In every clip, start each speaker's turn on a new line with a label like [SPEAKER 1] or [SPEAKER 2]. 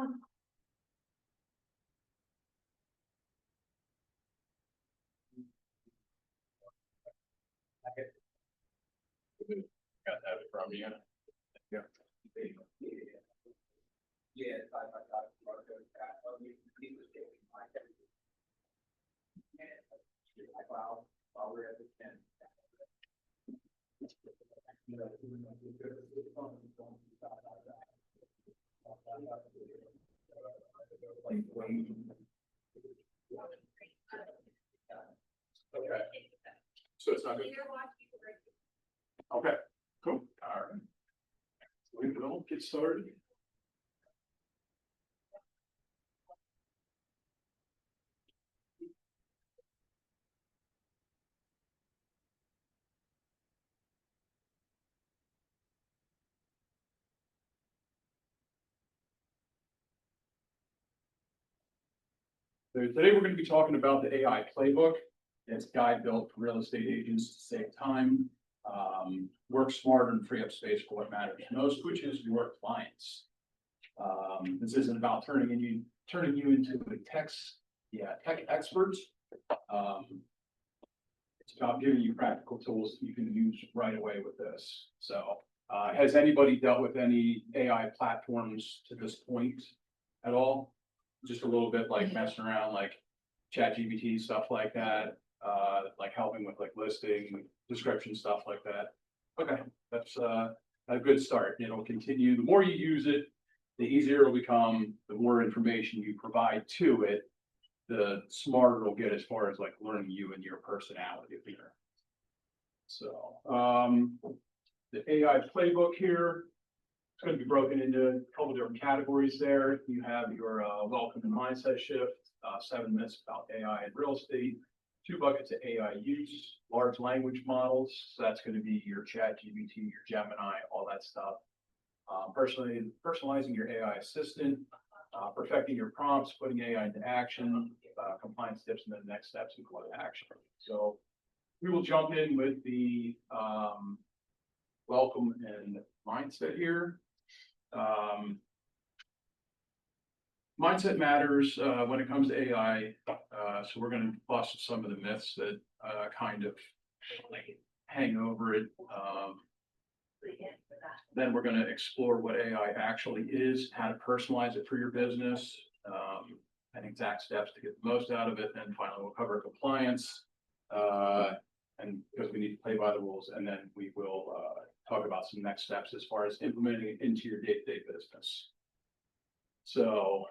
[SPEAKER 1] Got that from you. Yeah. Yeah. While we're at the 10. Okay. So it's not good. Okay, cool. All right. We will get started. So today we're going to be talking about the AI Playbook. It's a guide built for real estate agents to save time, work smarter, and free up space for what matters most, which is your clients. This isn't about turning you into a tech expert. It's about giving you practical tools that you can use right away with this. So, has anybody dealt with any AI platforms to this point at all? Just a little bit like messing around, like ChatGPT, stuff like that, like helping with like listing, description, stuff like that. Okay, that's a good start. It'll continue. The more you use it, the easier it'll become. The more information you provide to it, the smarter it'll get as far as like learning you and your personality here. So the AI Playbook here. It's going to be broken into a couple different categories there. You have your welcome and mindset shift, 7 myths about AI and real estate, 2 buckets of AI use, large language models. So that's going to be your ChatGPT, your Gemini, all that stuff. Personalizing your AI assistant, perfecting your prompts, putting AI into action, compliance tips, and then next steps and call to action. So we will jump in with the welcome and mindset here. Mindset matters when it comes to AI. So we're going to bust some of the myths that kind of like hang over it. Then we're going to explore what AI actually is, how to personalize it for your business, and exact steps to get the most out of it. And finally, we'll cover compliance, and because we need to play by the rules. And then we will talk about some next steps as far as implementing it into your day-to-day business. So,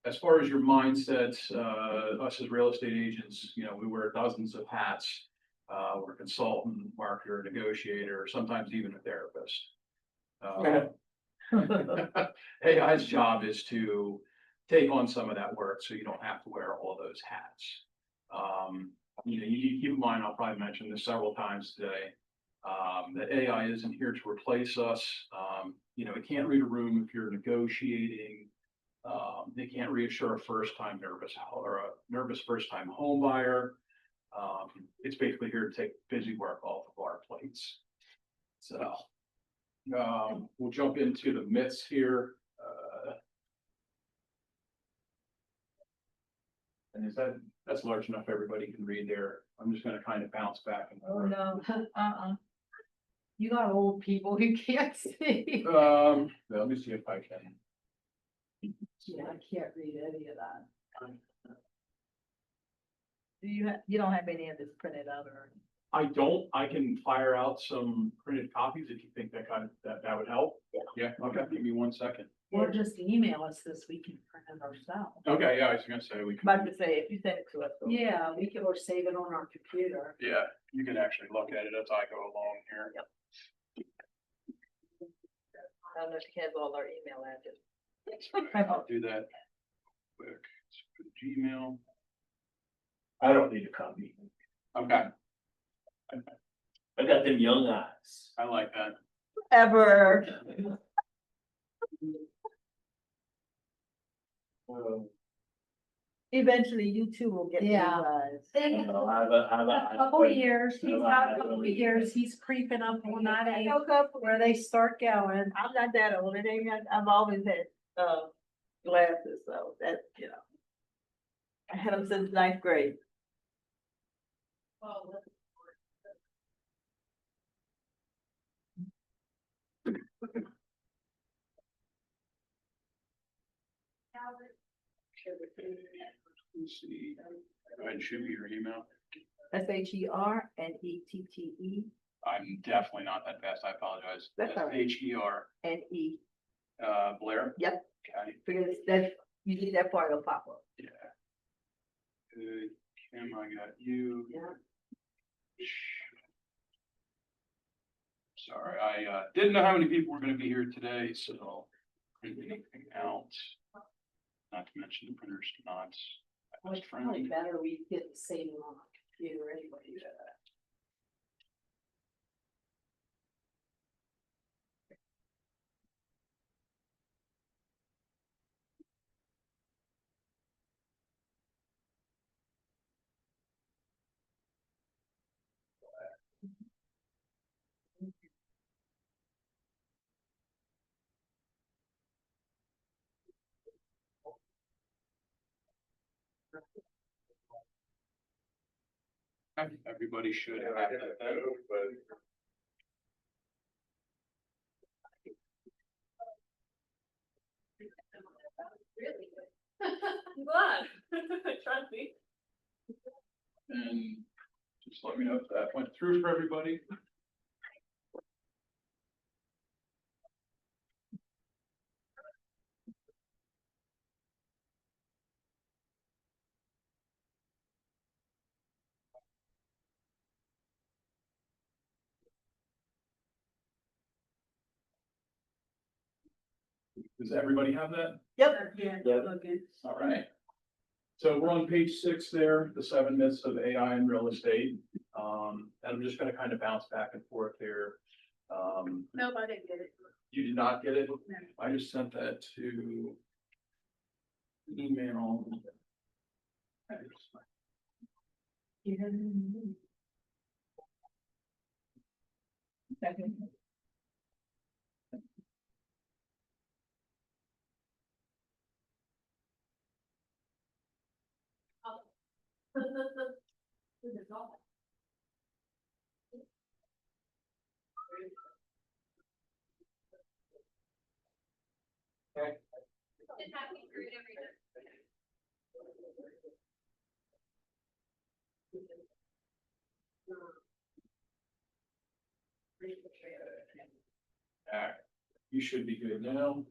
[SPEAKER 1] as far as your mindsets, us as real estate agents, we wear dozens of hats. We're a consultant, marketer, negotiator, sometimes even a therapist. AI's job is to take on some of that work so you don't have to wear all those hats. You keep in mind, I'll probably mention this several times today, that AI isn't here to replace us. It can't read a room if you're negotiating. They can't reassure a nervous first-time home buyer. It's basically here to take busy work off of our plates. So we'll jump into the myths here. And that's large enough everybody can read there. I'm just going to kind of bounce back and forth.
[SPEAKER 2] Oh no, you got old people who can't see.
[SPEAKER 1] Let me see if I can.
[SPEAKER 2] Yeah, I can't read any of that. Do you don't have any of this printed out or?
[SPEAKER 1] I don't. I can fire out some printed copies if you think that would help. Yeah. Okay. Give me 1 second.
[SPEAKER 2] Or just email us this, we can print it ourselves.
[SPEAKER 1] Okay. Yeah, I was gonna say we can.
[SPEAKER 2] About to say, if you send it to us. Yeah, we can, or save it on our computer.
[SPEAKER 1] Yeah, you can actually look at it as I go along here.
[SPEAKER 2] Yep. I don't know if you have all our email address.
[SPEAKER 1] I'll do that quick. Gmail.
[SPEAKER 3] I don't need a copy.
[SPEAKER 1] Okay.
[SPEAKER 3] I got them young eyes.
[SPEAKER 1] I like that.
[SPEAKER 2] Ever. Eventually you too will get.
[SPEAKER 4] Yeah.
[SPEAKER 2] realized.
[SPEAKER 3] I don't know, I have
[SPEAKER 4] A couple of years, he's got a couple of years, he's creeping up on that age where they start going.
[SPEAKER 2] I'm not that old, it ain't, I've always had, glasses, so that, you know. I had them since ninth grade.
[SPEAKER 1] Let's see. Go ahead and shoot me your email.
[SPEAKER 2] SHERNETTE
[SPEAKER 1] I'm definitely not that fast. I apologize.
[SPEAKER 2] That's all right.
[SPEAKER 1] H-E-R,
[SPEAKER 2] and E.
[SPEAKER 1] Blair.
[SPEAKER 2] Yep,
[SPEAKER 1] Okay,
[SPEAKER 2] because that's, you need that part of pop up.
[SPEAKER 1] yeah. Good, Kim, I got you.
[SPEAKER 2] Yeah.
[SPEAKER 1] Sorry, I didn't know how many people were gonna be here today, so print anything out. Not to mention the printer's not. my best friend.
[SPEAKER 4] Probably better we get the same on the computer anyway.
[SPEAKER 1] Everybody should have that.
[SPEAKER 4] I'm glad. Trust me.
[SPEAKER 1] And just let me know if that went through for everybody. Does everybody have that?
[SPEAKER 2] Yep.
[SPEAKER 3] Yep.
[SPEAKER 2] Okay.
[SPEAKER 1] All right. So we're on page 6 there, the 7 myths of AI in real estate. And I'm just gonna kind of bounce back and forth here.
[SPEAKER 4] Nope, I didn't get it.
[SPEAKER 1] You did not get it? I just sent that to email. You should be good now.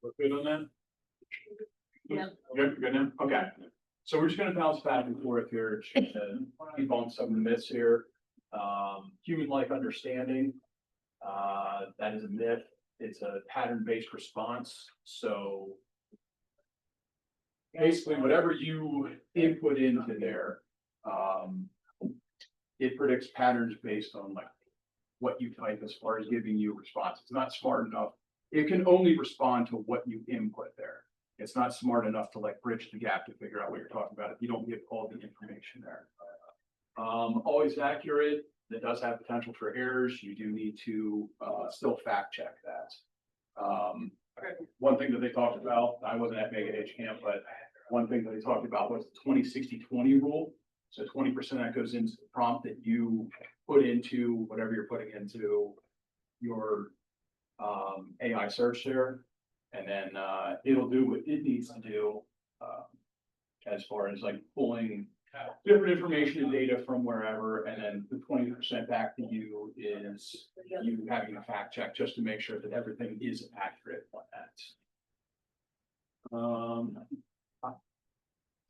[SPEAKER 1] We're good on that?
[SPEAKER 2] Yeah.
[SPEAKER 1] Good now? Okay. So we're just gonna bounce back and forth here, just to debunk some of the myths here. Human life understanding, that is a myth. It's a pattern-based response, so basically whatever you input into there, it predicts patterns based on like what you type as far as giving you a response. It's not smart enough. It can only respond to what you input there. It's not smart enough to like bridge the gap to figure out what you're talking about if you don't give all the information there. Always accurate. That does have potential for errors. You do need to still fact check that. One thing that they talked about, I wasn't at Mega H Camp, but one thing that they talked about was the 20-60-20 rule. So 20% that goes into the prompt that you put into whatever you're putting into your AI search there. And then it'll do what it needs to do as far as like pulling different information and data from wherever. And then the 20% back to you is you having a fact check just to make sure that everything is accurate on that.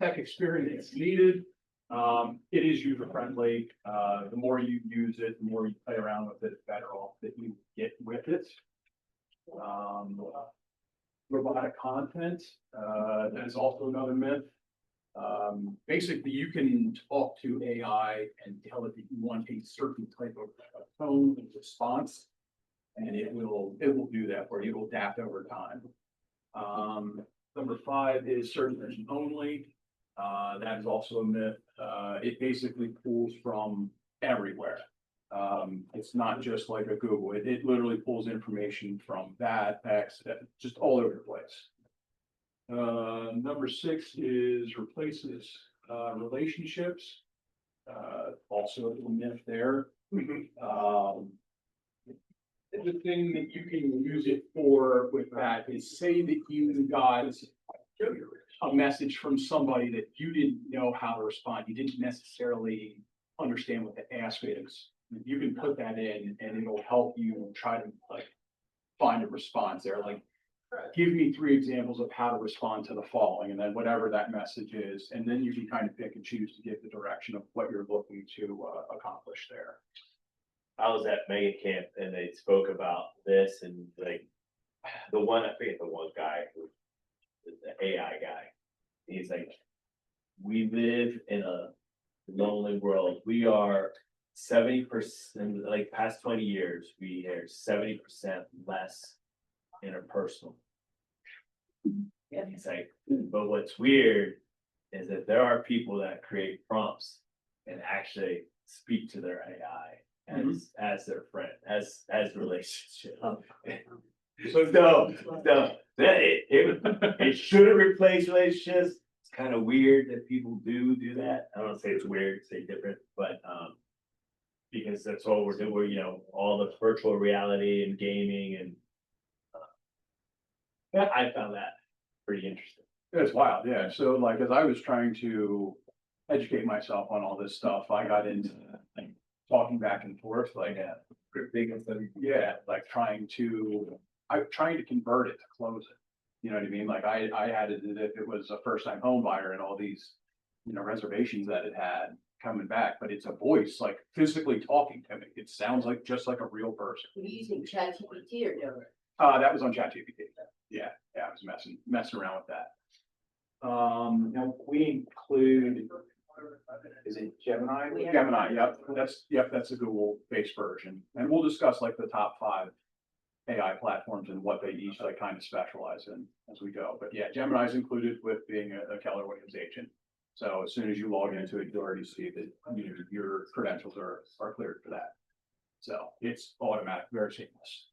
[SPEAKER 1] Tech experience needed. It is user friendly. The more you use it, the more you play around with it, the better off that you get with it. robotic content, that is also another myth. Basically, you can talk to AI and tell it that you want a certain type of tone and response. And it will do that for you. It will adapt over time. Number 5 is search engine only. That is also a myth. It basically pulls from everywhere. It's not just like a Google. It literally pulls information from that, X, just all over the place. Number 6 is replaces relationships. Also a myth there. The thing that you can use it for with that is, say that you got a message from somebody that you didn't know how to respond. You didn't necessarily understand what the ask is. You can put that in and it'll help you try to like find a response there. Like, give me 3 examples of how to respond to the following, and then whatever that message is, and then you can kind of pick and choose to give the direction of what you're looking to accomplish there.
[SPEAKER 3] I was at Mega Camp and they spoke about this and like, I forget the one guy who, the AI guy. He's like, we live in a lonely world. We are 70%, like past 20 years, we are 70% less interpersonal. And he's like, but what's weird is that there are people that create prompts and actually speak to their AI as their friend, as relationship. So it shouldn't replace relationships. It's kind of weird that people do that. I don't say it's weird, say different, but because that's all we're doing, you know, all the virtual reality and gaming and I found that pretty interesting.
[SPEAKER 1] It's wild, yeah. So like, as I was trying to educate myself on all this stuff, I got into like talking back and forth, like, like trying to convert it to close it. You know what I mean? Like I had it if it was a first time home buyer and all these, you know, reservations that it had coming back, but it's a voice like physically talking to me. It sounds like just like a real person.
[SPEAKER 5] You're using ChatGPT or no?
[SPEAKER 1] That was on ChatGPT. Yeah, I was messing around with that. Now we include, is it Gemini?
[SPEAKER 5] We have-
[SPEAKER 1] Gemini, that's a Google-based version. And we'll discuss like the top 5 AI platforms and what they each like kind of specialize in as we go. But yeah, Gemini is included with being a Keller Williams agent. So as soon as you log into it, you already see that your credentials are cleared for that. So it's automatic, very seamless.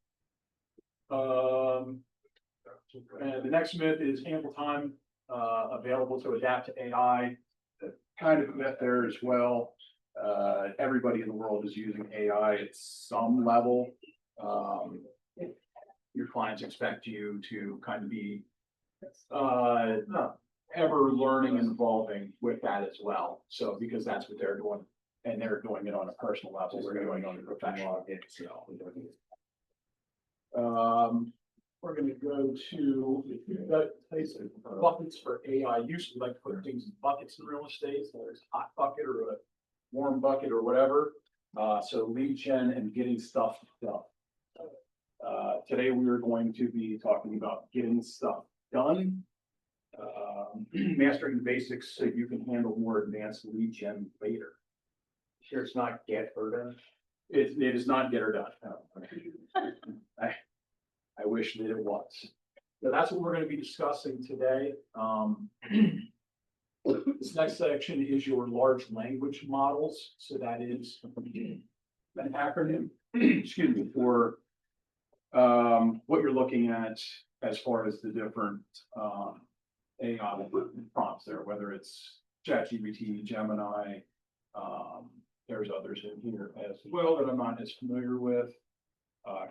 [SPEAKER 1] And the next myth is ample time available to adapt to AI. The kind of myth there as well. Everybody in the world is using AI at some level. Your clients expect you to kind of be ever learning and evolving with that as well. So because that's what they're doing, and they're doing it on a personal level, we're doing it on a professional level. We're going to go to buckets for AI use. We like to put things in buckets in real estate. So there's a hot bucket or a warm bucket or whatever. So lead gen and getting stuff done. Today we are going to be talking about getting stuff done. Mastering the basics so you can handle more advanced lead gen later. Sure, it's not get her done. It is not get her done. No. I wish that it was. So that's what we're going to be discussing today. This next section is your large language models. So that is an acronym, excuse me, for what you're looking at as far as the different AI prompts there, whether it's ChatGPT, Gemini, there's others in here as well that I'm not as familiar with.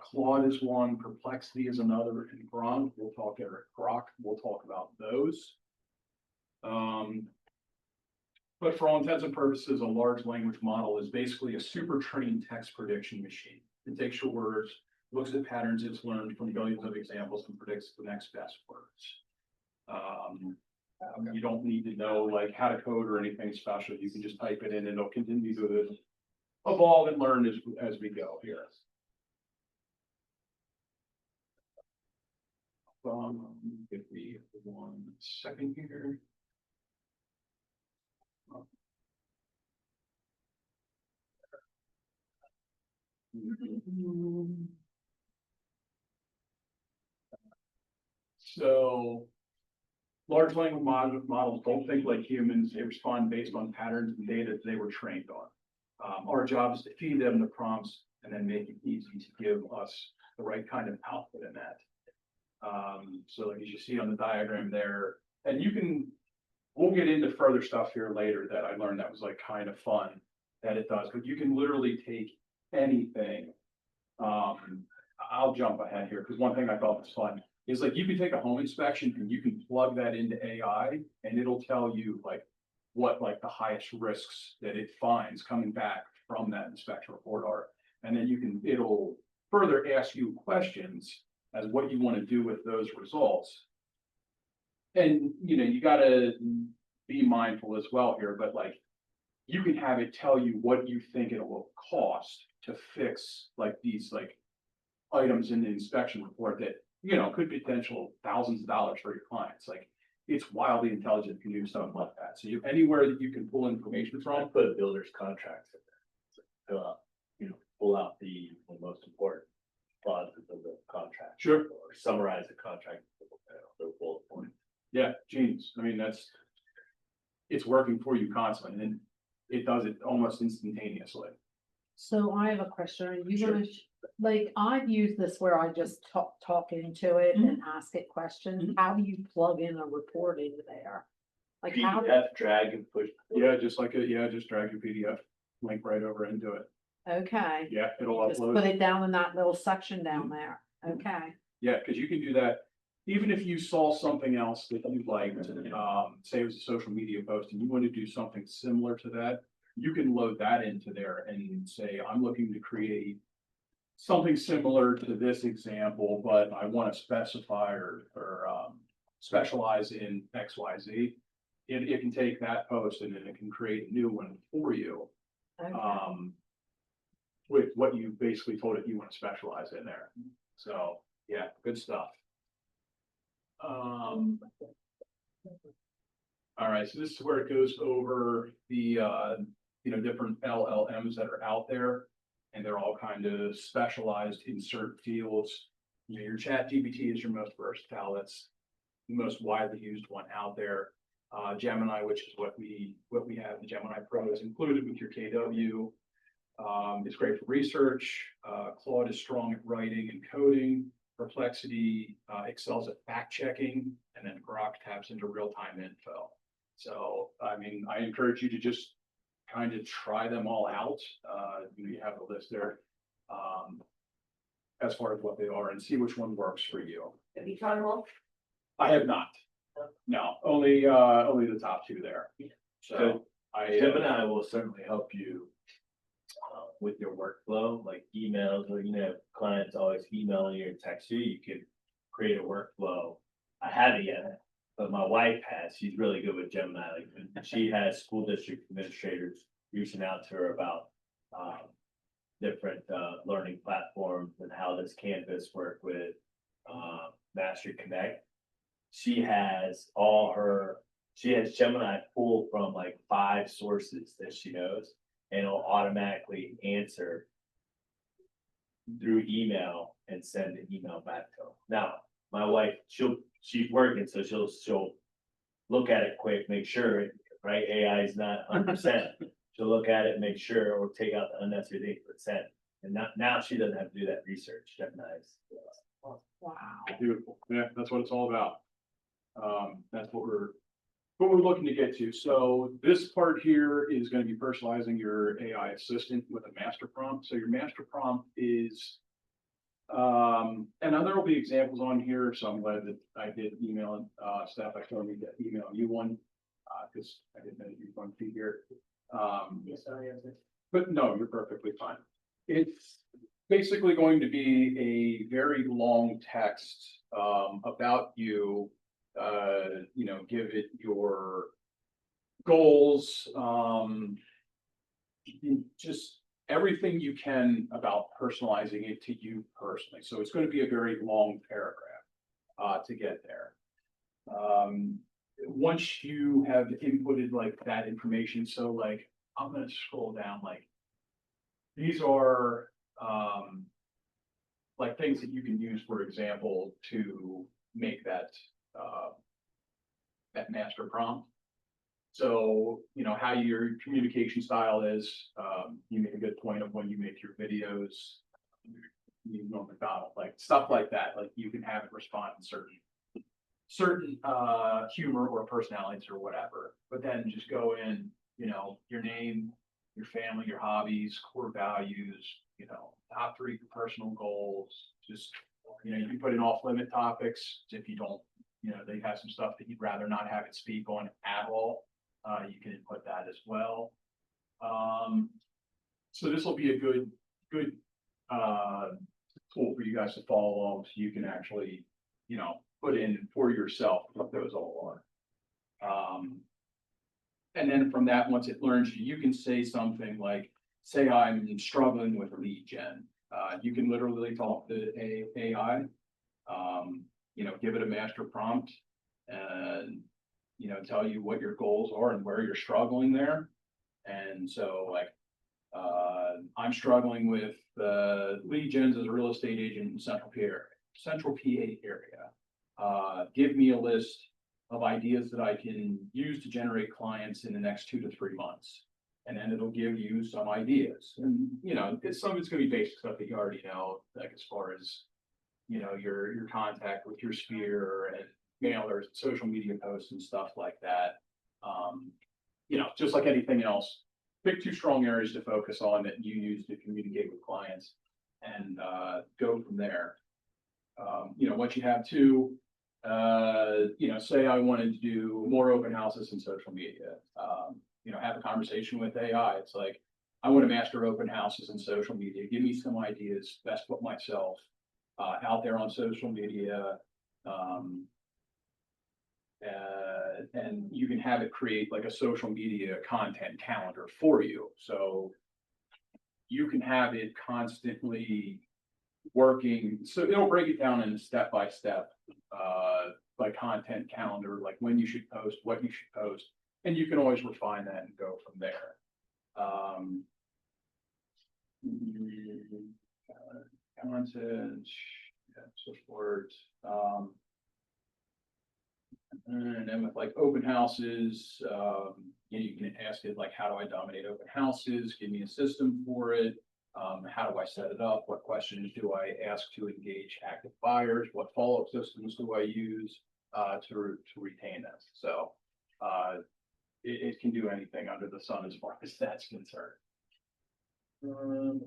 [SPEAKER 1] Claude is one, Perplexity is another, and Grok, we'll talk about those. But for all intents and purposes, a large language model is basically a super trained text prediction machine. It takes your words, looks at patterns it's learned from billions of examples, and predicts the next best words. You don't need to know like how to code or anything special. You can just type it in and it'll continue to evolve and learn as we go here. give me 1 second here. So large language models don't think like humans. They respond based on patterns and data they were trained on. Our job is to feed them the prompts and then make it easy to give us the right kind of output in that. So like as you see on the diagram there, and we'll get into further stuff here later that I learned that was like kind of fun that it does, but you can literally take anything. I'll jump ahead here because one thing I thought was fun is like you can take a home inspection and you can plug that into AI and it'll tell you like what like the highest risks that it finds coming back from that inspection report are. And then it'll further ask you questions as what you want to do with those results. And you gotta be mindful as well here, but like you can have it tell you what you think it will cost to fix like these like items in the inspection report that could be potential thousands of dollars for your clients. Like it's wildly intelligent, can do stuff like that. So anywhere that you can pull information
[SPEAKER 3] I
[SPEAKER 1] from.
[SPEAKER 3] put a builder's contracts in there. Fill out, pull out the most important clauses of the contract.
[SPEAKER 1] Sure.
[SPEAKER 3] Or summarize the contract, the bullet point.
[SPEAKER 1] Yeah, genius. I mean, it's working for you constantly and it does it almost instantaneously.
[SPEAKER 4] So I have a question. Are you
[SPEAKER 1] Sure.
[SPEAKER 4] gonna, like, I've used this where I just talk into it and ask it questions.
[SPEAKER 1] Mhm.
[SPEAKER 4] How do you plug in a report into there? Like how,
[SPEAKER 3] PDF, drag and push.
[SPEAKER 1] Yeah, just drag your PDF link right over into it.
[SPEAKER 4] okay,
[SPEAKER 1] Yeah, it'll
[SPEAKER 4] just
[SPEAKER 1] upload.
[SPEAKER 4] put it down in that little section down there. Okay,
[SPEAKER 1] Yeah, because you can do that. Even if you saw something else that you liked, say it was a social media post and you want to do something similar to that, you can load that into there and say, I'm looking to create something similar to this example, but I want to specify or specialize in X, Y, Z. It can take that post and then it can create a new one for you.
[SPEAKER 4] okay.
[SPEAKER 1] With what you basically told it you want to specialize in there. So, yeah, good stuff. All right, so this is where it goes over the, different LLMs that are out there. And they're all kind of specialized in certain fields. Your Chat GPT is your most versatile. That's the most widely used one out there. Gemini, which is what we have, the Gemini Pro is included with your KW. It's great for research. Claude is strong at writing and coding. Perplexity excels at fact checking, and then Grok taps into real-time info. So, I mean, I encourage you to just kind of try them all out. You have the list there as far as what they are and see which one works for you.
[SPEAKER 5] Have you tried them all?
[SPEAKER 1] I have not. No, only the top two there. So
[SPEAKER 3] Gemini will certainly help you with your workflow, like emails, or clients always emailing you or text you. You can create a workflow. I haven't yet, but my wife has. She's really good with Gemini. Like she has school district administrators reaching out to her about different learning platforms and how does Canvas work with Mastery Connect. She has Gemini pull from like 5 sources that she knows, and it'll automatically answer through email and send an email back to them. Now, my wife, she's working, so she'll look at it quick, make sure, right? AI is not 100%. She'll look at it, make sure, or take out the unnecessary %. And now she doesn't have to do that research. Gemini's.
[SPEAKER 4] Wow.
[SPEAKER 1] beautiful. Yeah, that's what it's all about. That's what we're looking to get to. So this part here is going to be personalizing your AI assistant with a master prompt. So your master prompt is, and there will be examples on here. So I'm glad that I did email Steph. I told me to email you one because I didn't know you were going to be here. But no, you're perfectly fine. It's basically going to be a very long text about you. Give it your goals, just everything you can about personalizing it to you personally. So it's going to be a very long paragraph. to get there. Once you have inputted like that information, so like, I'm gonna scroll down, like, these are, like things that you can use, for example, to make that, that master prompt. So, how your communication style is, you make a good point of when you make your videos, you know, McDonald, like stuff like that, like you can have it respond in certain humor or personalities or whatever, but then just go in, your name, your family, your hobbies, core values, top 3 personal goals, just, you can put in off limit topics if you don't, they have some stuff that you'd rather not have it speak on at all. You can input that as well. So this will be a good tool for you guys to follow along, so you can actually, put in for yourself what those all are. And then from that, once it learns you can say something like, say I'm struggling with lead gen. You can literally talk to AI, give it a master prompt and, tell you what your goals are and where you're struggling there. And so like, I'm struggling with lead gens as a real estate agent in Central PA area. Give me a list of ideas that I can use to generate clients in the next 2 to 3 months. And then it'll give you some ideas. And, some of it's gonna be basic stuff that you already know, like as far as, your contact with your sphere and mailers, social media posts and stuff like that. Just like anything else, pick 2 strong areas to focus on that you use to communicate with clients and go from there. Once you have 2, say I wanted to do more open houses in social media, have a conversation with AI. It's like, I want to master open houses in social media. Give me some ideas, best put myself out there on social media. And you can have it create like a social media content calendar for you. So you can have it constantly working. So it'll break it down in step by step, like content calendar, like when you should post, what you should post, and you can always refine that and go from there. Content, support. And then with like open houses, you can ask it like, how do I dominate open houses? Give me a system for it. How do I set it up? What questions do I ask to engage active buyers? What follow-up systems do I use to retain them? So it can do anything under the sun as far as that's concerned. We're gonna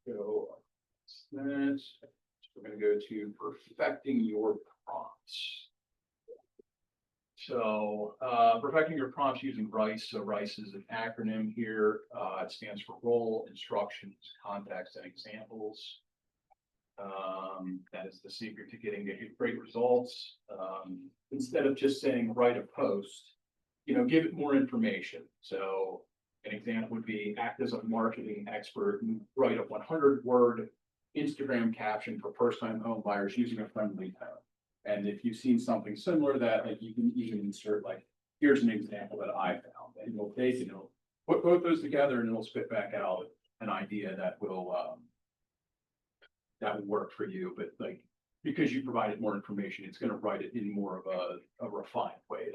[SPEAKER 1] go next. We're gonna go to perfecting your prompts. So perfecting your prompts using RICE. So RICE is an acronym here. It stands for role, instructions, context, and examples. That is the secret to getting great results. Instead of just saying write a post, give it more information. So an example would be act as a marketing expert and write a 100-word Instagram caption for first-time home buyers using a friendly tone. And if you've seen something similar to that, like you can even insert like, here's an example that I found, and you'll take and it'll put both those together and it'll spit back out an idea that will work for you. But like, because you provided more information, it's going to write it in more of a refined way.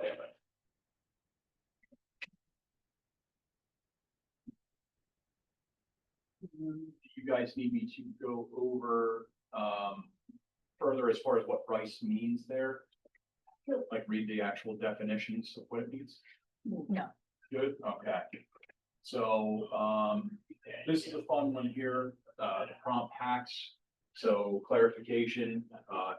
[SPEAKER 1] Do you guys need me to go over further as far as what RICE means there? Like read the actual definitions of what it means?
[SPEAKER 2] No.
[SPEAKER 1] Good, okay. So this is a fun one here, prompt hacks. So clarification,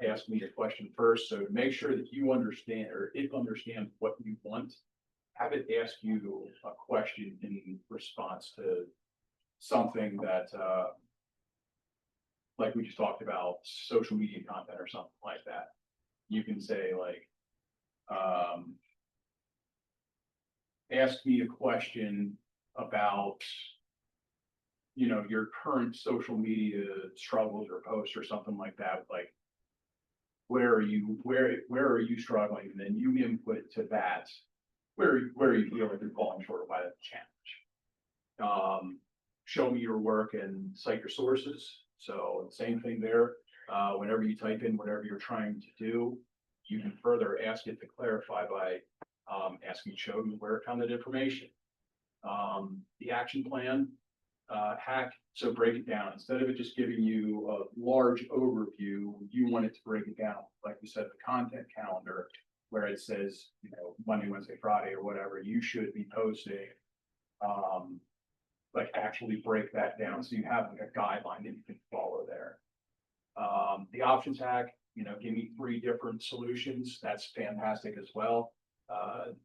[SPEAKER 1] ask me a question first. So make sure that you understand or it understands what you want. Have it ask you a question in response to something that like we just talked about, social media content or something like that. You can say like, ask me a question about, you know, your current social media struggles or posts or something like that, like. Where are you struggling? And then you input to that, where you feel like you're falling short by the challenge. Show me your work and cite your sources. So same thing there. Whenever you type in whatever you're trying to do, you can further ask it to clarify by asking, show me where it found that information. The action plan hack, so break it down. Instead of it just giving you a large overview, you want it to break it down. Like we said, the content calendar, where it says, you know, Monday, Wednesday, Friday, or whatever, you should be posting. Like actually break that down so you have like a guideline that you can follow there. The options hack, you know, give me 3 different solutions. That's fantastic as well.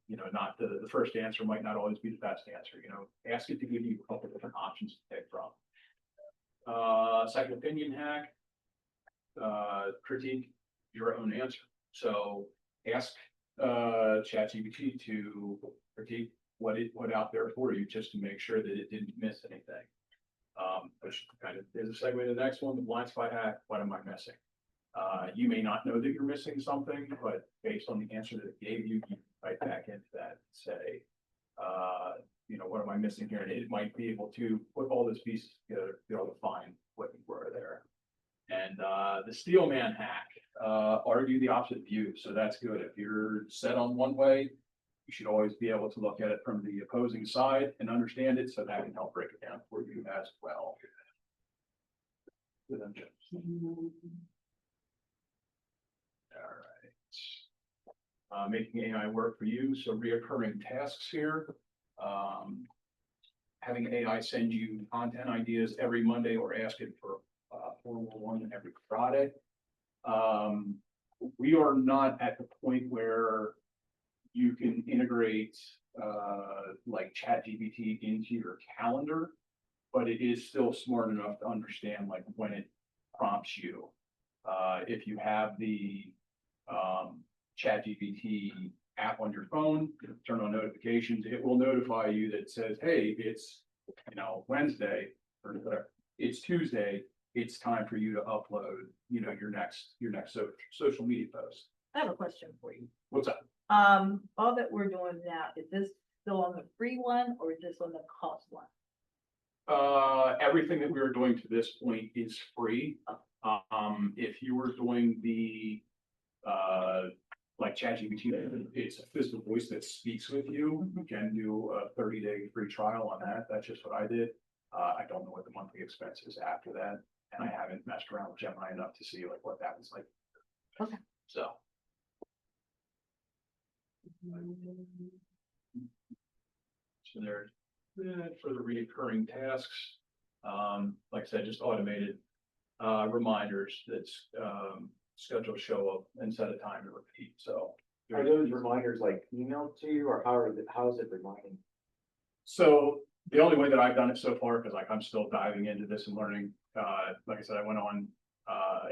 [SPEAKER 1] You know, not the first answer might not always be the best answer, you know, ask it to give you a couple different options to pick from. Second opinion hack, critique your own answer. So ask ChatGPT to critique what it put out there for you, just to make sure that it didn't miss anything. Which kind of is a segue to the next one, the blind spot hack. What am I missing? You may not know that you're missing something, but based on the answer that it gave you, you can right back into that and say, you know, what am I missing here? And it might be able to put all those pieces together to be able to find what you were there. And the steel man hack, argue the opposite view. So that's good. If you're set on one way, you should always be able to look at it from the opposing side and understand it, so that can help break it down for you as well. All right. Making AI work for you. So reoccurring tasks here. Having AI send you content ideas every Monday or ask it for 411 every Friday. We are not at the point where you can integrate like ChatGPT into your calendar, but it is still smart enough to understand like when it prompts you. If you have the ChatGPT app on your phone, turn on notifications, it will notify you that says, hey, it's, you know, Wednesday or it's Tuesday, it's time for you to upload, you know, your next social media post.
[SPEAKER 2] I have a question for you.
[SPEAKER 1] What's up?
[SPEAKER 2] All that we're doing now, is this still on the free one or is this on the cost one?
[SPEAKER 1] Everything that we were doing to this point is free. If you were doing the like ChatGPT, it's a physical voice that speaks with you. You can do a 30-day free trial on that. That's just what I did. I don't know what the monthly expense is after that, and I haven't messed around with Gemini enough to see like what that was like.
[SPEAKER 2] Okay.
[SPEAKER 1] So. So there's for the recurring tasks. Like I said, just automated reminders that's scheduled show up and set a time to repeat. So
[SPEAKER 6] Are those reminders like emailed to you, or how is it reminding?
[SPEAKER 1] So the only way that I've done it so far, because like I'm still diving into this and learning, like I said, I went on,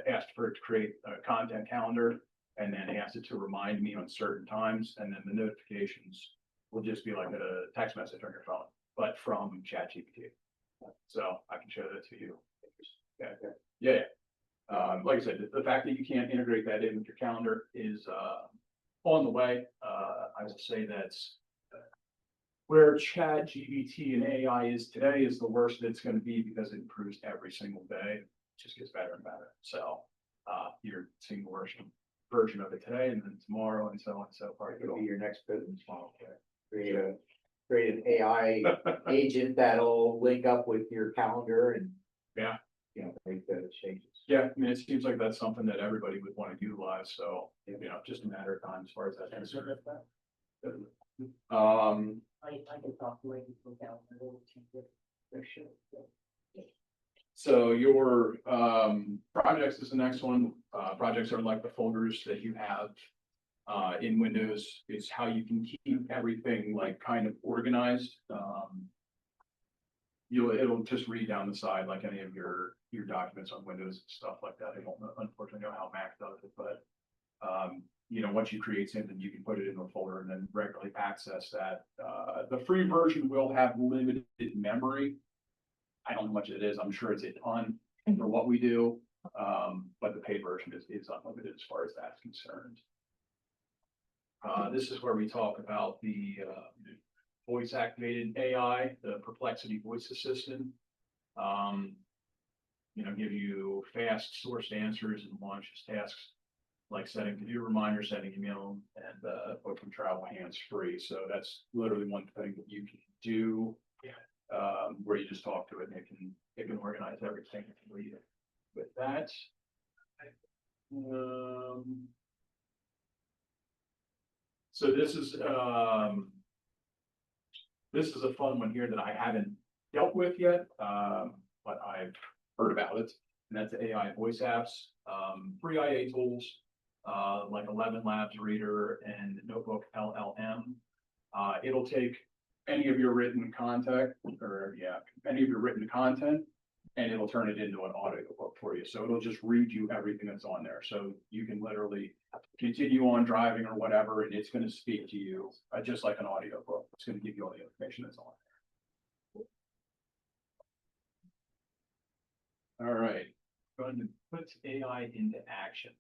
[SPEAKER 1] asked for it to create a content calendar and then asked it to remind me on certain times. And then the notifications will just be like a text message on your phone, but from ChatGPT. So I can show that to you. Yeah. Like I said, the fact that you can't integrate that in with your calendar is on the way. I will say that's where ChatGPT and AI is today is the worst it's going to be, because it improves every single day. It just gets better and better. So you're seeing the worst version of it today, and then tomorrow, and so on and so forth.
[SPEAKER 6] It could be your next business model. Create an AI agent that'll link up with your calendar and.
[SPEAKER 1] Yeah.
[SPEAKER 6] You know, make those changes.
[SPEAKER 1] Yeah, I mean, it seems like that's something that everybody would want to utilize. So, you know, just a matter of time as far as that's concerned.
[SPEAKER 5] I can talk to ladies from California. For sure.
[SPEAKER 1] So your projects is the next one. Projects are like the folders that you have in Windows. It's how you can keep everything like kind of organized. It'll just read down the side like any of your documents on Windows and stuff like that. I don't unfortunately know how Mac does it, but you know, once you create something, you can put it in a folder and then regularly access that. The free version will have limited memory. I don't know how much it is. I'm sure it's a ton for what we do. But the paid version is unlimited as far as that's concerned. This is where we talk about the voice activated AI, the Perplexity voice assistant. Give you fast sourced answers and launches tasks like setting to-do reminders, setting email, and booking travel hands-free. So that's literally one thing that you can do. Where you just talk to it and it can organize everything for you with that. So this is a fun one here that I haven't dealt with yet, but I've heard about it. And that's AI voice apps, free IA tools, like 11 Labs Reader and Notebook LLM. It'll take any of your written content, and it'll turn it into an audio book for you. So it'll just read you everything that's on there. So you can literally continue on driving or whatever, and it's going to speak to you just like an audio book. It's going to give you all the information that's on there. All right, going to put AI into action.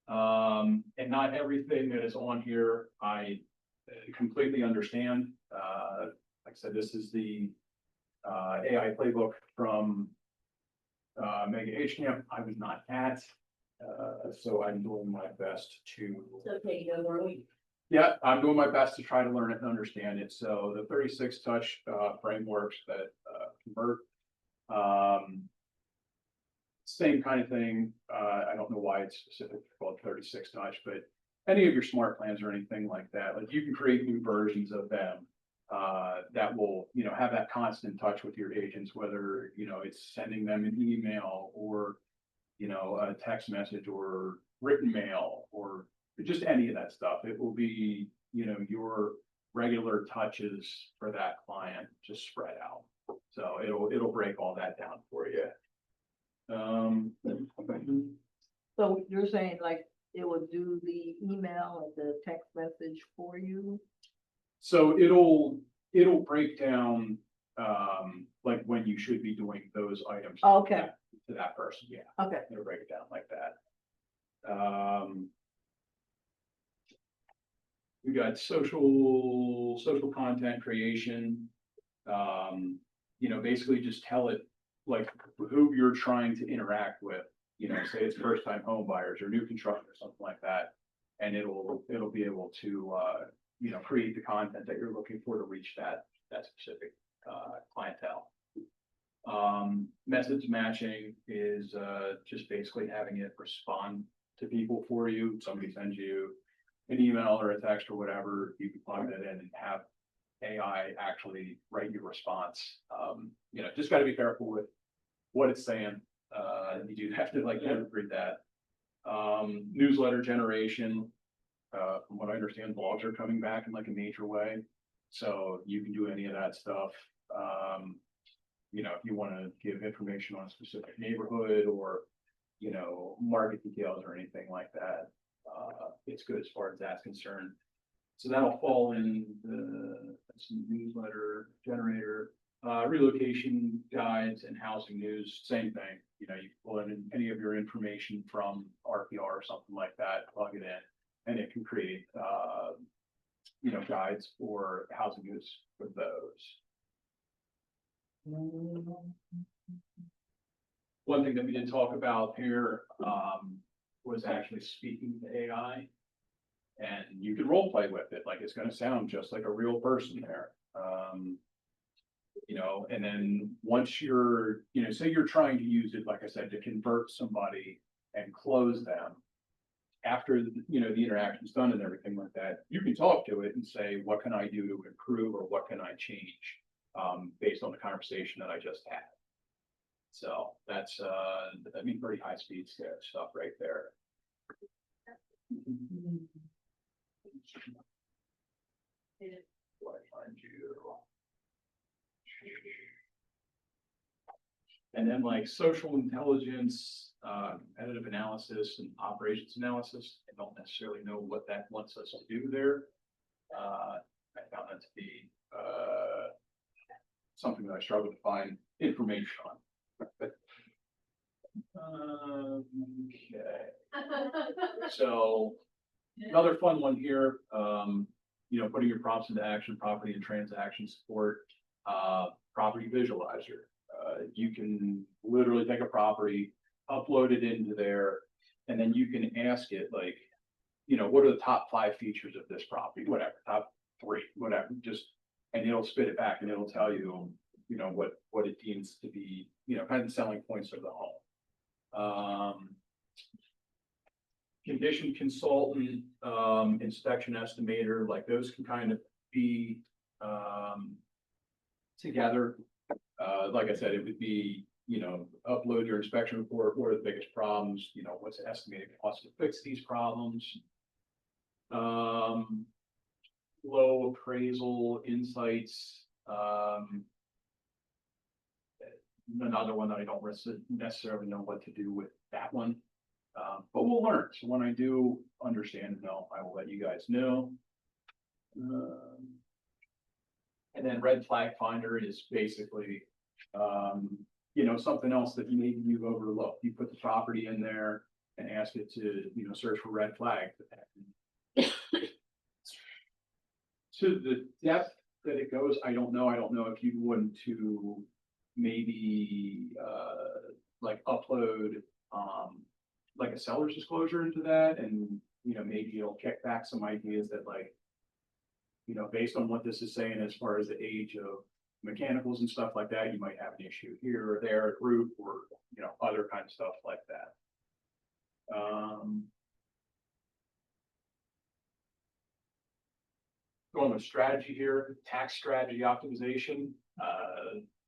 [SPEAKER 1] And not everything that is on here I completely understand. Like I said, this is the AI Playbook from Mega H Camp. I was not at, so I'm doing my best to.
[SPEAKER 5] Okay, you know, where we.
[SPEAKER 1] Yeah, I'm doing my best to try to learn it and understand it. So the 36 touch frameworks that convert. Same kind of thing. I don't know why it's specific called 36 touch, but any of your smart plans or anything like that, like you can create new versions of them that will, have that constant touch with your agents, whether, it's sending them an email or, a text message or written mail or just any of that stuff. It will be, your regular touches for that client just spread out. So it'll break all that down for you.
[SPEAKER 2] So you're saying like it will do the email and the text message for you?
[SPEAKER 1] So it'll break down, like when you should be doing those items.
[SPEAKER 2] Okay.
[SPEAKER 1] To that person, yeah.
[SPEAKER 2] Okay.
[SPEAKER 1] It'll break it down like that. We got social content creation. Basically just tell it like who you're trying to interact with, say it's first time home buyers or new construction or something like that. And it'll be able to, create the content that you're looking for to reach that specific clientele. Message matching is just basically having it respond to people for you. Somebody sends you an email or a text or whatever, you can plug that in and have AI actually write your response. Just got to be careful with what it's saying. You do have to read that. Newsletter generation. From what I understand, blogs are coming back in a major way. So you can do any of that stuff. If you want to give information on a specific neighborhood or, market details or anything like that, it's good as far as that's concerned. So that'll fall in the newsletter generator, relocation guides and housing news, same thing. You pull in any of your information from RPR or something like that, plug it in, and it can create, guides for housing news for those. One thing that we didn't talk about here was actually speaking to AI, and you can role play with it. Like it's going to sound just like a real person there. And then once you're, say you're trying to use it, like I said, to convert somebody and close them after, the interaction's done and everything like that, you can talk to it and say, what can I do to improve or what can I change based on the conversation that I just had. So that's, pretty high speed stuff right there. What I find you. And then social intelligence, competitive analysis and operations analysis. I don't necessarily know what that wants us to do there. I found that to be something that I struggle to find information on. Okay, so another fun one here, putting your prompts into action, property and transaction support, property visualizer. You can literally take a property, upload it into there, and then you can ask it like, what are the top 5 features of this property, whatever, top 3, whatever, and it'll spit it back and it'll tell you, what it deems to be, kind of the selling points of the home. Condition consultant, inspection estimator, like those can kind of be, together. Like I said, it would be, upload your inspection report, what are the biggest problems, what's the estimated cost to fix these problems? Low appraisal insights, another one that I don't necessarily know what to do with that one. But we'll learn. So when I do understand, I will let you guys know. And then red flag finder is basically, something else that maybe you've overlooked. You put the property in there and ask it to, search for red flags. To the depth that it goes, I don't know. I don't know if you'd want to maybe like upload like a seller's disclosure into that, and maybe it'll kick back some ideas that like, based on what this is saying as far as the age of mechanicals and stuff like that, you might have an issue here or there at roof, or other kind of stuff like that. Going with strategy here, tax strategy optimization.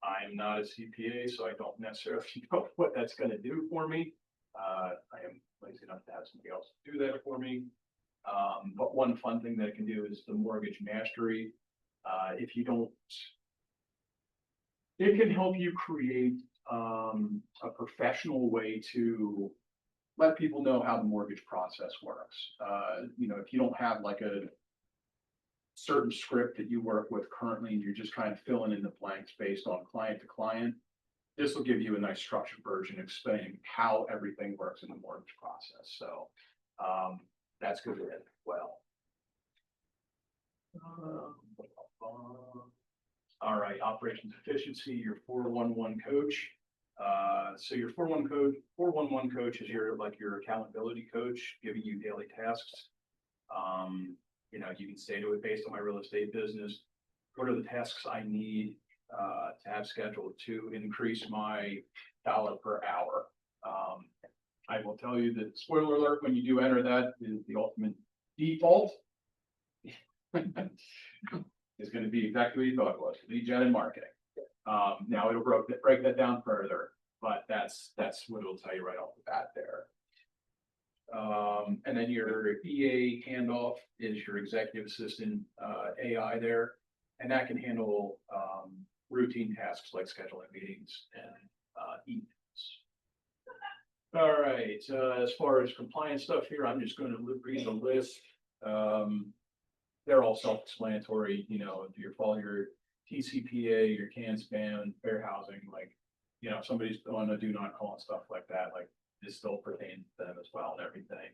[SPEAKER 1] I'm not a CPA, so I don't necessarily know what that's going to do for me. I am lazy enough to have somebody else do that for me. But one fun thing that it can do is the mortgage mastery. If you don't, it can help you create a professional way to let people know how the mortgage process works. If you don't have like a certain script that you work with currently and you're just kind of filling in the blanks based on client to client, this will give you a nice structured version explaining how everything works in the mortgage process. So that's good as well. All right, operations efficiency, your 411 coach. So your 411 coach is your accountability coach, giving you daily tasks. You can say to it, based on my real estate business, what are the tasks I need to have scheduled to increase my dollar per hour? I will tell you that, spoiler alert, when you do enter that, is the ultimate default is going to be exactly what you thought it was, lead gen and marketing. Now it'll break that down further, but that's what it'll tell you right off the bat there. And then your EA handoff is your executive assistant AI there, and that can handle routine tasks like scheduling meetings and emails. All right, as far as compliance stuff here, I'm just going to read the list. They're all self-explanatory. If you follow your TCPA, your can spam, fair housing, like, if somebody's on a do not call and stuff like that, like this still pertains to them as well and everything.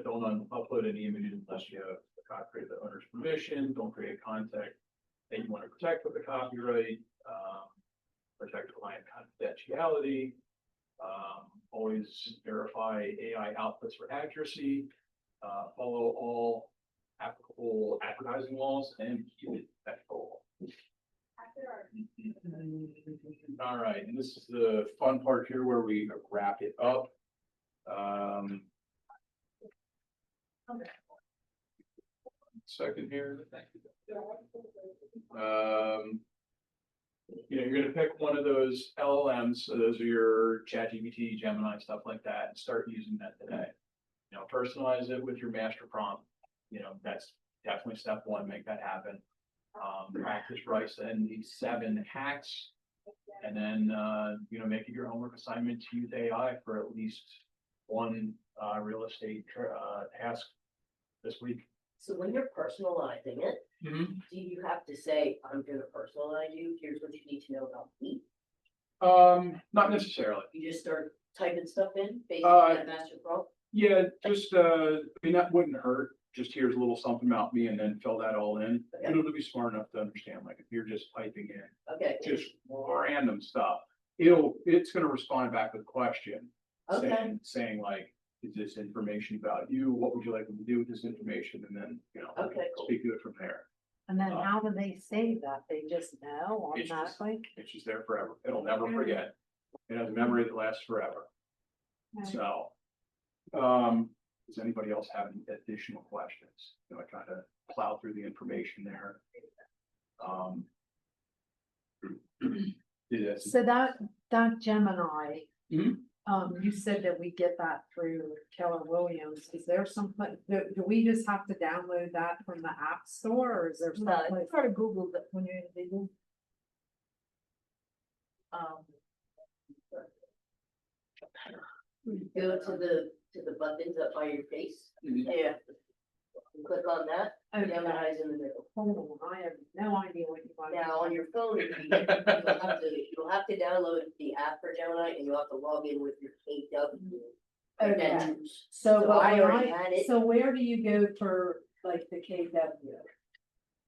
[SPEAKER 1] Don't upload any images unless you have a copy of the owner's permission. Don't create content that you want to protect with the copyright. Protect client confidentiality. Always verify AI outputs for accuracy. Follow all applicable advertising laws and keep it ethical. All right, and this is the fun part here where we wrap it up. Second here. You're going to pick one of those LLMs. So those are your ChatGPT, Gemini, stuff like that, and start using that today. Personalize it with your master prompt. That's definitely step one. Make that happen. Practice Rice and the 7 hacks, and then make it your homework assignment to use AI for at least one real estate task this week.
[SPEAKER 5] So when you're personalizing it,
[SPEAKER 1] Mhm.
[SPEAKER 5] do you have to say, I'm gonna personalize you, here's what you need to know about me?
[SPEAKER 1] Not necessarily.
[SPEAKER 5] You just start typing stuff in based
[SPEAKER 1] Uh,
[SPEAKER 5] on that master prompt?
[SPEAKER 1] Yeah, just, I mean, that wouldn't hurt. Just here's a little something about me and then fill that all in.
[SPEAKER 5] Okay.
[SPEAKER 1] And it'll be smart enough to understand, like, if you're just typing in
[SPEAKER 5] Okay,
[SPEAKER 1] just random stuff, it's gonna respond back with a question.
[SPEAKER 5] okay,
[SPEAKER 1] Saying like, is this information about you? What would you like me to do with this information? And then,
[SPEAKER 5] okay, cool.
[SPEAKER 1] speak to it from there.
[SPEAKER 4] And then how do they save that? They just know
[SPEAKER 1] It's just-
[SPEAKER 4] automatically?
[SPEAKER 1] It's just there forever. It'll never forget. It has a memory that lasts forever.
[SPEAKER 4] Okay.
[SPEAKER 1] So, does anybody else have any additional questions? I try to plow through the information there. Yes.
[SPEAKER 4] So that Gemini,
[SPEAKER 1] Mhm.
[SPEAKER 4] you said that we get that through Keller Williams. Is there something, do we just have to download that from the App Store or is there
[SPEAKER 2] No,
[SPEAKER 4] something?
[SPEAKER 2] it's part of Google that when you're in Google.
[SPEAKER 5] Go to the buttons up by your face,
[SPEAKER 1] Mhm.
[SPEAKER 2] Yeah.
[SPEAKER 5] click on that,
[SPEAKER 4] Okay.
[SPEAKER 5] Gemini's in the middle.
[SPEAKER 4] Hold on, I have no idea what you want.
[SPEAKER 5] Now, on your phone, you'll have to download the app for Gemini and you'll have to log in with your KW.
[SPEAKER 4] Okay,
[SPEAKER 5] credentials.
[SPEAKER 4] so,
[SPEAKER 5] So
[SPEAKER 4] but
[SPEAKER 5] I
[SPEAKER 4] when
[SPEAKER 5] already had it.
[SPEAKER 4] so where do you go for like the KW?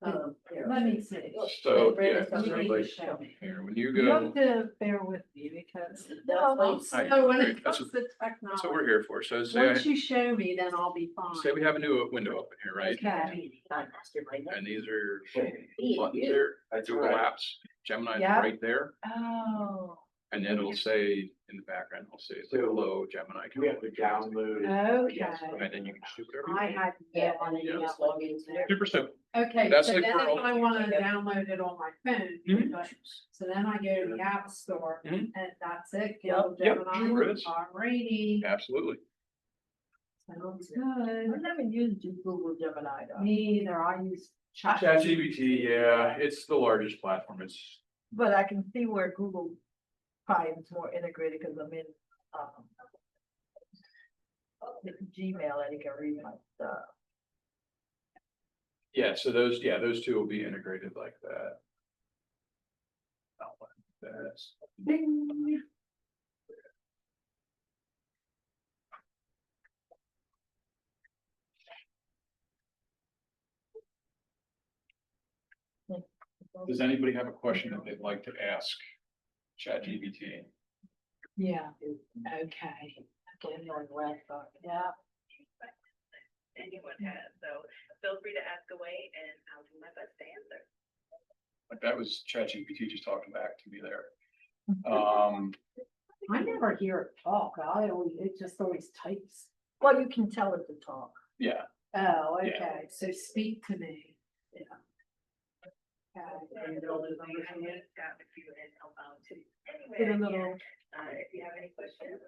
[SPEAKER 5] Here.
[SPEAKER 4] Let me see.
[SPEAKER 1] So,
[SPEAKER 5] Brandon's
[SPEAKER 1] yeah,
[SPEAKER 5] coming
[SPEAKER 4] so
[SPEAKER 5] right
[SPEAKER 4] like-
[SPEAKER 5] here.
[SPEAKER 1] Here, when you
[SPEAKER 4] You have
[SPEAKER 1] go,
[SPEAKER 4] to bear with me because.
[SPEAKER 5] That's fine.
[SPEAKER 4] So when it
[SPEAKER 1] That's
[SPEAKER 4] comes to
[SPEAKER 1] that's what we're
[SPEAKER 4] technology,
[SPEAKER 1] here for. So
[SPEAKER 4] once you show me, then I'll be
[SPEAKER 1] say
[SPEAKER 4] fine.
[SPEAKER 1] we have a new window open here, right?
[SPEAKER 4] Okay.
[SPEAKER 5] Not mastermind.
[SPEAKER 1] And these are
[SPEAKER 5] Me and
[SPEAKER 1] buttons
[SPEAKER 5] you.
[SPEAKER 1] there,
[SPEAKER 6] That's
[SPEAKER 1] Google
[SPEAKER 6] right.
[SPEAKER 1] Apps, Gemini's
[SPEAKER 4] Yeah.
[SPEAKER 1] right there.
[SPEAKER 2] Oh.
[SPEAKER 1] And then it'll say in the background, it'll say, it's like, hello, Gemini.
[SPEAKER 6] We have to download.
[SPEAKER 4] Okay.
[SPEAKER 1] And then you can do whatever.
[SPEAKER 4] I
[SPEAKER 1] you want.
[SPEAKER 4] had
[SPEAKER 5] Yeah,
[SPEAKER 4] no
[SPEAKER 5] and then you
[SPEAKER 4] idea.
[SPEAKER 5] just log into it.
[SPEAKER 1] Super simple.
[SPEAKER 4] Okay,
[SPEAKER 1] That's
[SPEAKER 4] so
[SPEAKER 1] like
[SPEAKER 4] then
[SPEAKER 1] for
[SPEAKER 4] if
[SPEAKER 1] all-
[SPEAKER 4] I wanna download it on my phone,
[SPEAKER 1] Mhm.
[SPEAKER 4] so then I go to the App Store
[SPEAKER 1] Mhm.
[SPEAKER 4] and that's it.
[SPEAKER 2] Yep.
[SPEAKER 4] Go
[SPEAKER 1] Yep,
[SPEAKER 4] Gemini,
[SPEAKER 1] sure is.
[SPEAKER 4] Alrighty,
[SPEAKER 1] Absolutely.
[SPEAKER 4] sounds
[SPEAKER 2] I
[SPEAKER 4] good.
[SPEAKER 2] never used Google Gemini though.
[SPEAKER 4] Me either, I use chat.
[SPEAKER 1] ChatGPT, yeah, it's the largest platform. It's,
[SPEAKER 2] But I can see where Google probably is more integrated because I'm in, Gmail and you can read my stuff.
[SPEAKER 1] yeah, so those two will be integrated like that. Not like that.
[SPEAKER 4] Ding.
[SPEAKER 1] Does anybody have a question that they'd like to ask ChatGPT?
[SPEAKER 4] Yeah, okay.
[SPEAKER 2] Getting on the laptop. Yeah.
[SPEAKER 7] Anyone has, so feel free to ask away and I'll do my best to answer.
[SPEAKER 1] Like that was ChatGPT just talking back to me there.
[SPEAKER 4] I never hear it talk, it just always types.
[SPEAKER 2] Well, you can tell it to talk.
[SPEAKER 1] Yeah,
[SPEAKER 4] Oh,
[SPEAKER 1] Yeah.
[SPEAKER 4] okay, so speak to me.
[SPEAKER 2] Yeah.
[SPEAKER 4] Okay.
[SPEAKER 7] And those are the ideas, got a few and help out too.
[SPEAKER 2] Get a
[SPEAKER 7] Anyway,
[SPEAKER 2] little,
[SPEAKER 7] if you have any questions.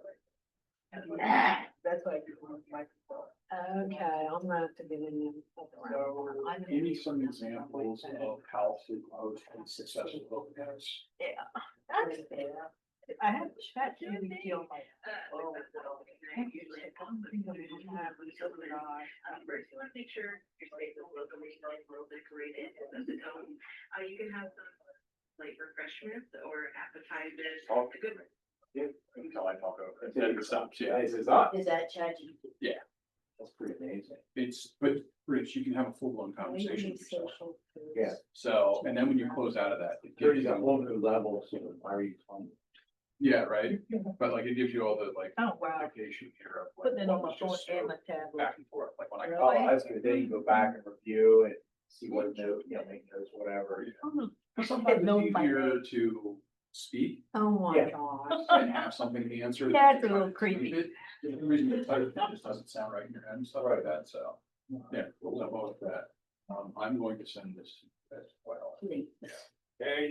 [SPEAKER 2] that's why I do my microphone.
[SPEAKER 4] Okay, I'm gonna have to get in there.
[SPEAKER 1] so give me some examples of how to host a successful webinars.
[SPEAKER 2] I have ChatGPT on my phone.
[SPEAKER 7] First, you want to make sure your space is locally well decorated and sets the tone. You can have some like refreshments or appetizers.
[SPEAKER 1] Oh.
[SPEAKER 7] A good one.
[SPEAKER 1] Yeah, until I talk over it. Then it stops, yeah.
[SPEAKER 6] Is it up?
[SPEAKER 5] Is that ChatGPT?
[SPEAKER 6] That's pretty amazing.
[SPEAKER 1] But Rich, you can have a full-blown conversation with yourself.
[SPEAKER 4] Social foods.
[SPEAKER 6] Yeah.
[SPEAKER 1] So, and then when you close out of that, it gives
[SPEAKER 6] There's a
[SPEAKER 1] you,
[SPEAKER 6] whole new level, so why are you fun?
[SPEAKER 1] yeah, right? But like, it gives you all the like
[SPEAKER 2] Oh, wow.
[SPEAKER 1] application here of like.
[SPEAKER 2] Putting it on
[SPEAKER 1] what
[SPEAKER 2] my
[SPEAKER 1] was
[SPEAKER 2] phone
[SPEAKER 1] just
[SPEAKER 2] and
[SPEAKER 1] so
[SPEAKER 2] my tablet.
[SPEAKER 1] Back and forth, like when I.
[SPEAKER 2] Really?
[SPEAKER 6] Oh, that's good. Then you go back and review and see what note, make notes, whatever.
[SPEAKER 1] Because sometimes
[SPEAKER 2] It knows
[SPEAKER 1] it's
[SPEAKER 2] my
[SPEAKER 1] easier
[SPEAKER 2] name.
[SPEAKER 1] to speak
[SPEAKER 4] Oh my
[SPEAKER 6] Yeah.
[SPEAKER 4] gosh.
[SPEAKER 1] and have something to answer.
[SPEAKER 2] Yeah, it's a
[SPEAKER 1] than
[SPEAKER 2] little
[SPEAKER 1] to
[SPEAKER 2] creepy.
[SPEAKER 1] type it. The reason you type it just doesn't sound right in your head and stuff like that, so, yeah, we'll have all of that. I'm going to send this as well.
[SPEAKER 6] Hey,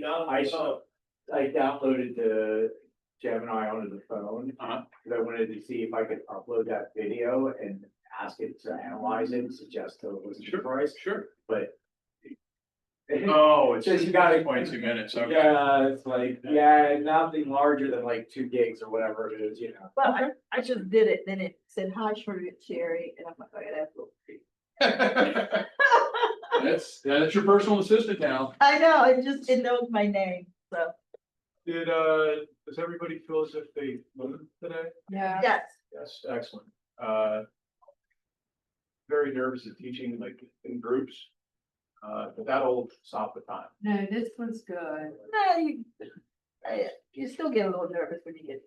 [SPEAKER 6] I downloaded the Gemini onto the phone,
[SPEAKER 1] Uh-huh.
[SPEAKER 6] because I wanted to see if I could upload that video and ask it to analyze it and suggest to listen to price,
[SPEAKER 1] Sure.
[SPEAKER 6] but.
[SPEAKER 1] Oh, it's
[SPEAKER 6] Says
[SPEAKER 1] just
[SPEAKER 6] you gotta-
[SPEAKER 1] 22 minutes, okay.
[SPEAKER 6] Yeah, it's like, yeah, nothing larger than like 2 gigs or whatever it is,
[SPEAKER 2] Well, I just did it, then it said, hi, Cherry, and I'm like, oh, yeah, that's a little creepy.
[SPEAKER 1] That's your personal assistant now.
[SPEAKER 2] I know, it knows my name, so,
[SPEAKER 1] Does everybody feel as if they learned today?
[SPEAKER 4] Yeah.
[SPEAKER 2] yes.
[SPEAKER 1] Yes, excellent. Very nervous at teaching like in groups. But that'll stop the time.
[SPEAKER 4] No, this was good.
[SPEAKER 2] No, you still get a little nervous when you get.